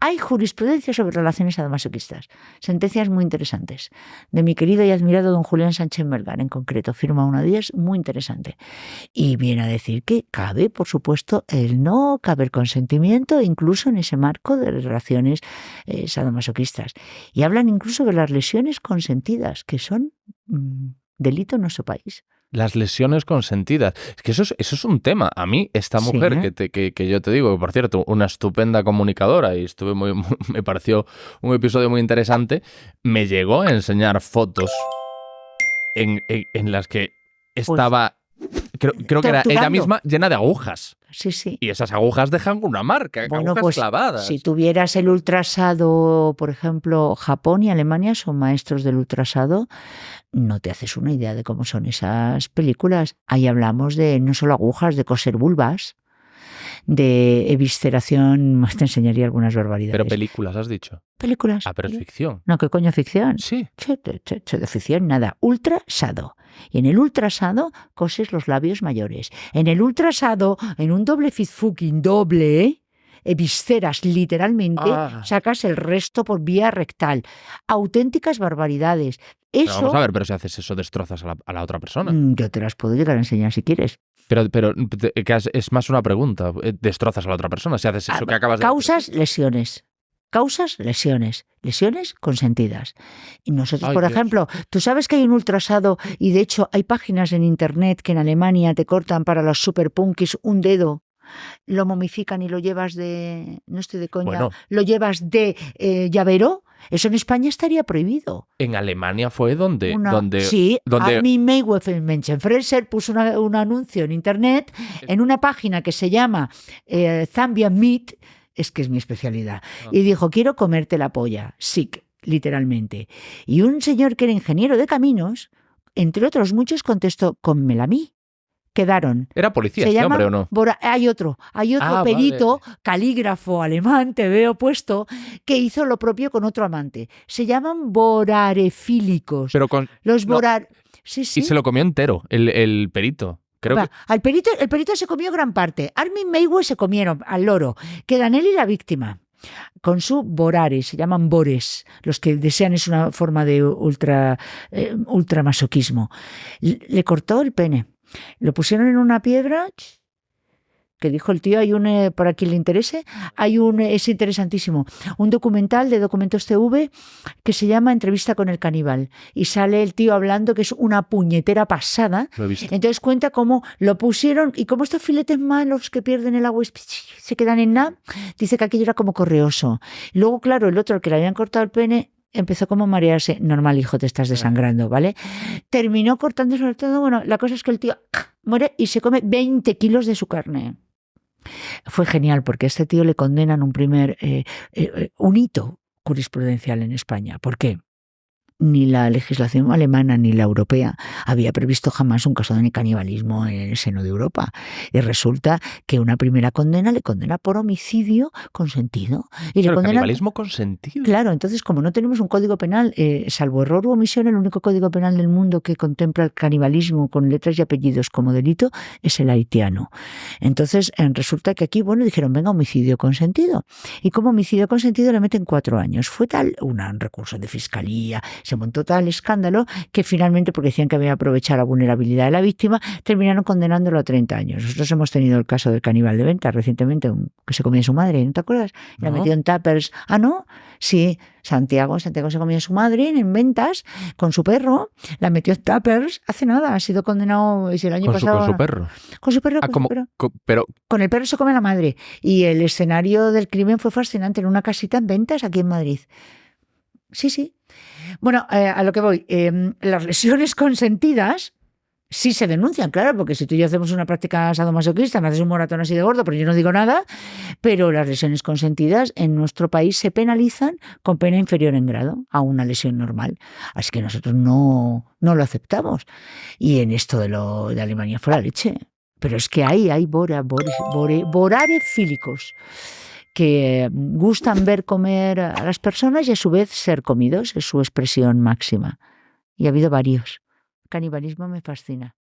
Hay jurisprudencia sobre relaciones sadomasoquistas, sentencias muy interesantes, de mi querido y admirado don Julián Sánchez Melgar, en concreto, firma una de ellas muy interesante. Y viene a decir que cabe, por supuesto, el no caber consentimiento, incluso en ese marco de relaciones sadomasoquistas. Y hablan incluso de las lesiones consentidas, que son delito en nuestro país. Las lesiones consentidas. Es que eso es un tema. A mí, esta mujer que yo te digo, que por cierto, una estupenda comunicadora y me pareció un episodio muy interesante, me llegó a enseñar fotos en las que estaba, creo que era ella misma llena de agujas. Sí, sí. Y esas agujas dejan una marca, agujas clavadas. Si tuvieras el ultrasado, por ejemplo, Japón y Alemania son maestros del ultrasado, no te haces una idea de cómo son esas películas. Ahí hablamos de no solo agujas, de coser vulvas, de evisceración, te enseñaría algunas barbaridades. Pero películas, has dicho. Películas. Ah, pero es ficción. No, ¿qué coño ficción? Sí. De ficción nada. Ultrasado. Y en el ultrasado coses los labios mayores. En el ultrasado, en un doble fucking doble, evisceras literalmente, sacas el resto por vía rectal. Auténticas barbaridades. Eso, pero vamos a ver, pero si haces eso destrozas a la otra persona. Yo te las puedo llegar a enseñar si quieres. Pero es más una pregunta. Destrozas a la otra persona si haces eso que acabas de decir. Causas, lesiones. Lesiones consentidas. Y nosotros, por ejemplo, tú sabes que hay un ultrasado y de hecho hay páginas en internet que en Alemania te cortan para los superpunkis un dedo, lo momifican y lo llevas de, no estoy de coña, lo llevas de llavero. Eso en España estaría prohibido. En Alemania fue donde Armin Menschenfresser puso un anuncio en internet en una página que se llama Zambia Meat, es que es mi especialidad, y dijo, quiero comerte la polla, sick, literalmente. Y un señor que era ingeniero de caminos, entre otros muchos, contestó, cómela a mí. Quedaron. ¿Era policía este hombre o no? Hay otro perito, calígrafo alemán, te veo puesto, que hizo lo propio con otro amante. Se llaman borarefílicos. Pero con Sí. Y se lo comió entero, el perito. El perito se comió gran parte. Armin Meiwes se comieron al loro. Quedan él y la víctima. Con su borare, se llaman bores, los que desean es una forma de ultramasoquismo. Le cortó el pene. Lo pusieron en una piedra, que dijo el tío, por aquí le interese, es interesantísimo, un documental de Documentos TV que se llama Entrevista con el caníbal y sale el tío hablando que es una puñetera pasada. Lo he visto. Entonces cuenta cómo lo pusieron y cómo estos filetes malos que pierden el agua se quedan en nada, dice que aquello era como correoso. Luego, claro, el otro, al que le habían cortado el pene, empezó como a marearse. Normal, hijo, te estás desangrando, ¿vale? Terminó cortando sobre todo, bueno, la cosa es que el tío muere y se come 20 kilos de su carne. Fue genial porque a este tío le condenan un hito jurisprudencial en España. ¿Por qué? Ni la legislación alemana ni la europea había previsto jamás un caso de canibalismo en el seno de Europa. Y resulta que una primera condena le condena por homicidio consentido. ¿Canibalismo consentido? Claro, entonces como no tenemos un código penal, salvo error u omisión, el único código penal del mundo que contempla el canibalismo con letras y apellidos como delito es el haitiano. Entonces resulta que aquí, dijeron, venga, homicidio consentido. Y como homicidio consentido le meten 4 años. Fue tal un recurso de fiscalía, se montó tal escándalo que finalmente, porque decían que había aprovechado la vulnerabilidad de la víctima, terminaron condenándolo a 30 años. Nosotros hemos tenido el caso del caníbal de Venta recientemente, que se comía a su madre, ¿no te acuerdas? La metió en tuppers. ¿Ah, no? Sí, Santiago se comía a su madre en Ventas con su perro, la metió en tuppers hace nada, ha sido condenado el año pasado. ¿Con su perro? Con su perro, Con el perro se come la madre. Y el escenario del crimen fue fascinante, en una casita en Ventas aquí en Madrid. Sí. Bueno, a lo que voy, las lesiones consentidas sí se denuncian, claro, porque si tú y yo hacemos una práctica sadomasoquista, me haces un moratón así de gordo, pero yo no digo nada, pero las lesiones consentidas en nuestro país se penalizan con pena inferior en grado a una lesión normal. Así que nosotros no lo aceptamos. Y en esto de Alemania fue la leche. Pero es que hay borarefílicos que gustan ver comer a las personas y a su vez ser comidos, es su expresión máxima. Y ha habido varios. El canibalismo me fascina.